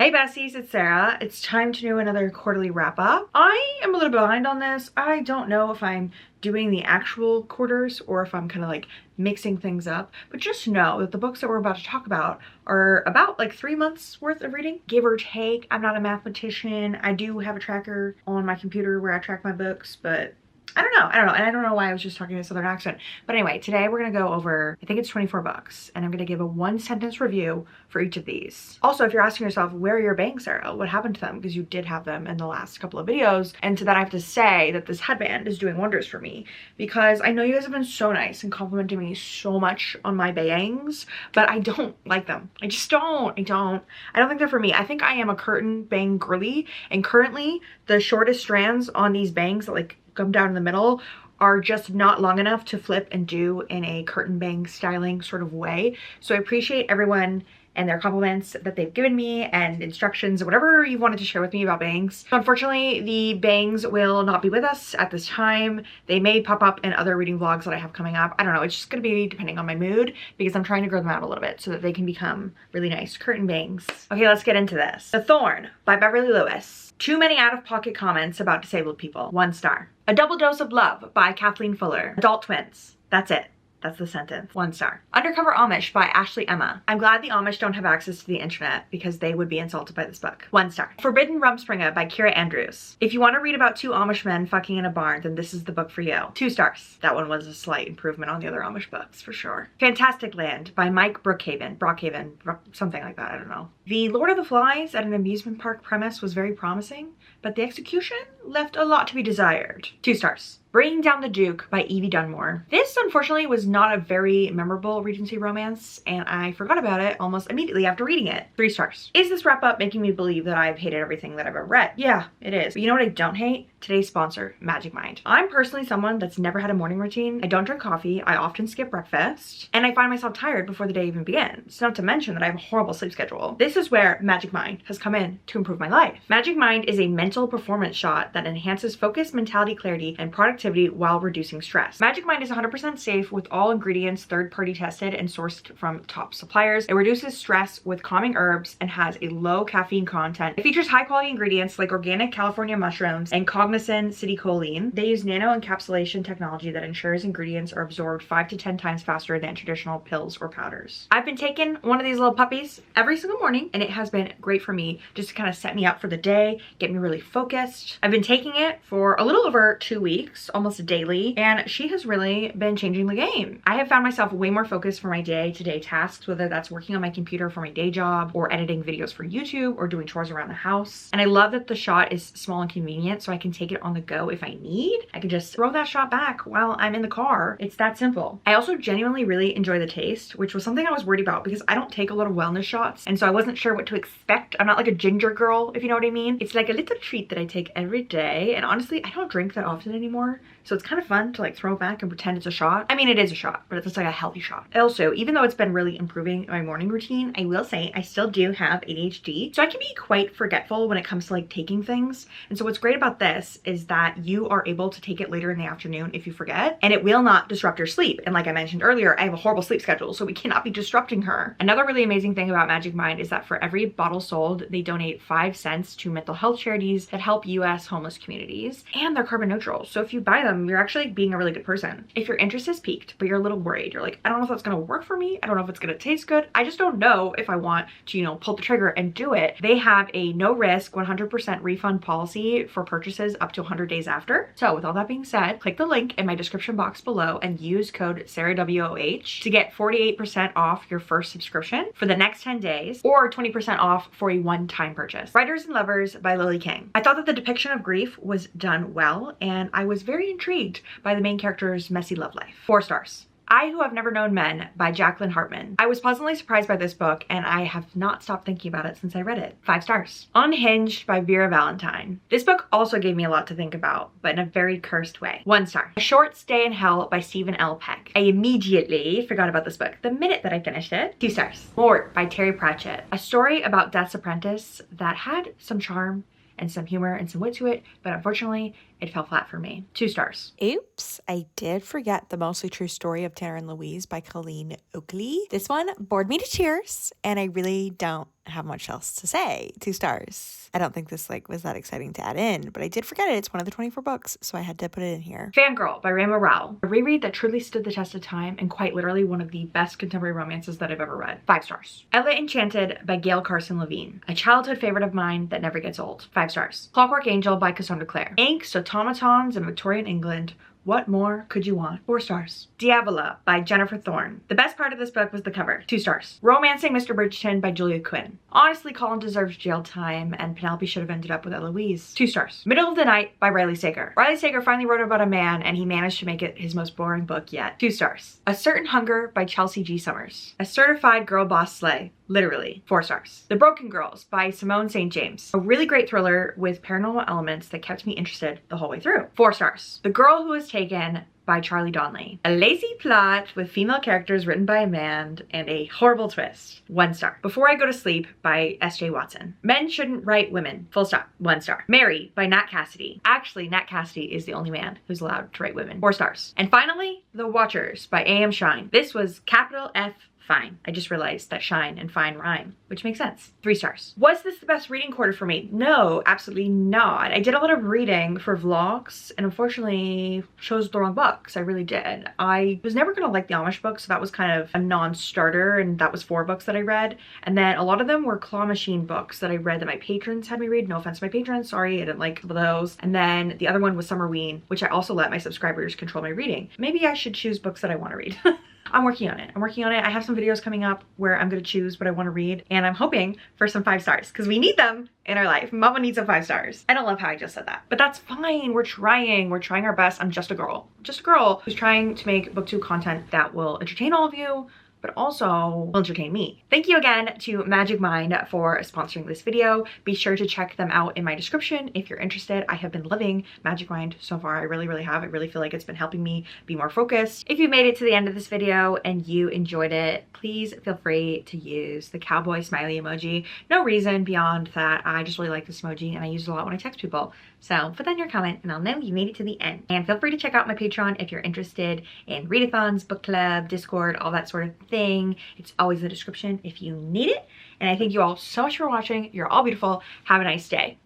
Hey besties, it's Sarah. It's time to do another quarterly wrap up. I am a little behind on this. I don't know if I'm doing the actual quarters or if I'm kind of like mixing things up, but just know that the books that we're about to talk about are about like 3 months worth of reading, give or take. I'm not a mathematician. I do have a tracker on my computer where I track my books, but I don't know, and I don't know why I was just talking in a southern accent. But anyway, today we're gonna go over, I think it's 24 books, and I'm gonna give a 1-sentence review for each of these. Also, if you're asking yourself, where are your bangs, Sarah? What happened to them? Because you did have them in the last couple of videos. And to that I have to say that this headband is doing wonders for me, because I know you guys have been so nice and complimenting me so much on my bangs, but I don't like them. I just don't. I don't think they're for me. I think I am a curtain bang girly, and currently the shortest strands on these bangs that like come down in the middle are just not long enough to flip and do in a curtain bang styling sort of way. So I appreciate everyone and their compliments that they've given me and instructions, whatever you wanted to share with me about bangs. So unfortunately, the bangs will not be with us at this time. They may pop up in other reading vlogs that I have coming up. I don't know, it's just gonna be depending on my mood, because I'm trying to grow them out a little bit so that they can become really nice curtain bangs. Okay, let's get into this. The Thorn by Beverly Lewis. Too many out-of-pocket comments about disabled people, 1 star. A Double Dose of Love by Kathleen Fuller. Adult twins. That's it. That's the sentence. 1 star. Undercover Amish by Ashley Emma. I'm glad the Amish don't have access to the internet because they would be insulted by this book. 1 star. Forbidden Rumspringa by Kira Andrews. If you want to read about 2 Amish men fucking in a barn, then this is the book for you. 2 stars. That one was a slight improvement on the other Amish books for sure. Fantastic Land by Mike Brookhaven. Something like that, I don't know. The Lord of the Flies at an amusement park premise was very promising, but the execution left a lot to be desired. 2 stars. Bringing Down the Duke by Evie Dunmore. This, unfortunately, was not a very memorable Regency romance, and I forgot about it almost immediately after reading it. 3 stars. Is this wrap-up making me believe that I've hated everything that I've ever read? Yeah, it is. But you know what I don't hate? Today's sponsor, Magic Mind. I'm personally someone that's never had a morning routine. I don't drink coffee, I often skip breakfast, and I find myself tired before the day even begins. Not to mention that I have a horrible sleep schedule. This is where Magic Mind has come in to improve my life. Magic Mind is a mental performance shot that enhances focus, mentality, clarity, and productivity while reducing stress. Magic Mind is 100% safe with all ingredients third-party tested and sourced from top suppliers. It reduces stress with calming herbs and has a low caffeine content. It features high-quality ingredients like organic California mushrooms and cognizant citicoline. They use nano encapsulation technology that ensures ingredients are absorbed 5 to 10 times faster than traditional pills or powders. I've been taking one of these little puppies every single morning, and it has been great for me just to kind of set me up for the day, get me really focused. I've been taking it for a little over 2 weeks, almost daily, and she has really been changing the game. I have found myself way more focused for my day-to-day tasks, whether that's working on my computer for my day job or editing videos for YouTube or doing chores around the house. And I love that the shot is small and convenient, so I can take it on the go if I need. I can just throw that shot back while I'm in the car. It's that simple. I also genuinely really enjoy the taste, which was something I was worried about because I don't take a lot of wellness shots, and so I wasn't sure what to expect. I'm not like a ginger girl, if you know what I mean. It's like a little treat that I take every day, and honestly, I don't drink that often anymore, so it's kind of fun to like throw it back and pretend it's a shot. I mean, it is a shot, but it's like a healthy shot. Also, even though it's been really improving my morning routine, I will say I still do have ADHD, so I can be quite forgetful when it comes to like taking things. And so what's great about this is that you are able to take it later in the afternoon if you forget, and it will not disrupt your sleep. And like I mentioned earlier, I have a horrible sleep schedule, so we cannot be disrupting her. Another really amazing thing about Magic Mind is that for every bottle sold, they donate 5 cents to mental health charities that help US homeless communities, and they're carbon neutral. So if you buy them, you're actually being a really good person. If your interest is piqued, but you're a little worried, you're like, I don't know if that's gonna work for me. I don't know if it's gonna taste good. I just don't know if I want to, you know, pull the trigger and do it. They have a no risk, 100% refund policy for purchases up to 100 days after. So with all that being said, click the link in my description box below and use code SarahWOH to get 48% off your first subscription for the next 10 days or 20% off for a one-time purchase. Writers and Lovers by Lily King. I thought that the depiction of grief was done well, and I was very intrigued by the main character's messy love life. 4 stars. I Who Have Never Known Men by Jacqueline Hartman. I was pleasantly surprised by this book, and I have not stopped thinking about it since I read it. 5 stars. Unhinged by Vera Valentine. This book also gave me a lot to think about, but in a very cursed way. 1 star. A Short Stay in Hell by Stephen L. Peck. I immediately forgot about this book the minute that I finished it. 2 stars. Mort by Terry Pratchett. A story about Death's Apprentice that had some charm and some humor and some wit to it, but unfortunately it fell flat for me. 2 stars. Oops, I did forget The Mostly True Story of Tanner and Louise by Colleen Oakley. This one bored me to tears, and I really don't have much else to say. 2 stars. I don't think this was that exciting to add in, but I did forget it. It's one of the 24 books, so I had to put it in here. Fangirl by Rainbow Rowell. A reread that truly stood the test of time and quite literally one of the best contemporary romances that I've ever read. 5 stars. Ella Enchanted by Gail Carson Levine. A childhood favorite of mine that never gets old. 5 stars. Clockwork Angel by Cassandra Clare. Inks, automatons, and Victorian England. What more could you want? 4 stars. Diavola by Jennifer Thorne. The best part of this book was the cover. 2 stars. Romancing Mr. Bridgerton by Julia Quinn. Honestly, Colin deserves jail time and Penelope should have ended up with Eloise. 2 stars. Middle of the Night by Riley Sager. Riley Sager finally wrote about a man and he managed to make it his most boring book yet. 2 stars. A Certain Hunger by Chelsea G. Summers. A certified girl boss slay. Literally. 4 stars. The Broken Girls by Simone St. James. A really great thriller with paranormal elements that kept me interested the whole way through. 4 stars. The Girl Who Was Taken by Charlie Donnelly. A lazy plot with female characters written by a man and a horrible twist. 1 star. Before I Go to Sleep by S.J. Watson. Men Shouldn't Write Women. Full stop. 1 star. Mary by Nat Cassidy. Actually, Nat Cassidy is the only man who's allowed to write women. 4 stars. And finally, The Watchers by A.M. Shine. This was capital F Fine. I just realized that shine and fine rhyme, which makes sense. 3 stars. Was this the best reading quarter for me? No, absolutely not. I did a lot of reading for vlogs and unfortunately chose the wrong books. I really did. I was never gonna like the Amish books, so that was kind of a non-starter, and that was 4 books that I read. And then a lot of them were Claw Machine books that I read that my patrons had me read. No offense to my patrons, sorry, I didn't like those. And then the other one was Summerween, which I also let my subscribers control my reading. Maybe I should choose books that I want to read. I'm working on it. I have some videos coming up where I'm going to choose what I want to read, and I'm hoping for some 5 stars because we need them in our life. Mama needs some 5 stars. I don't love how I just said that, but that's fine. We're trying our best. I'm just a girl who's trying to make booktube content that will entertain all of you, but also will entertain me. Thank you again to Magic Mind for sponsoring this video. Be sure to check them out in my description if you're interested. I have been loving Magic Mind so far. I really have. I really feel like it's been helping me be more focused. If you made it to the end of this video and you enjoyed it, please feel free to use the cowboy smiley emoji. No reason beyond that. I just really like this emoji and I use it a lot when I text people. So put that in your comment and I'll know you made it to the end. And feel free to check out my Patreon if you're interested in readathons, book club, Discord, all that sort of thing. It's always in the description if you need it. And I thank you all so much for watching. You're all beautiful. Have a nice day.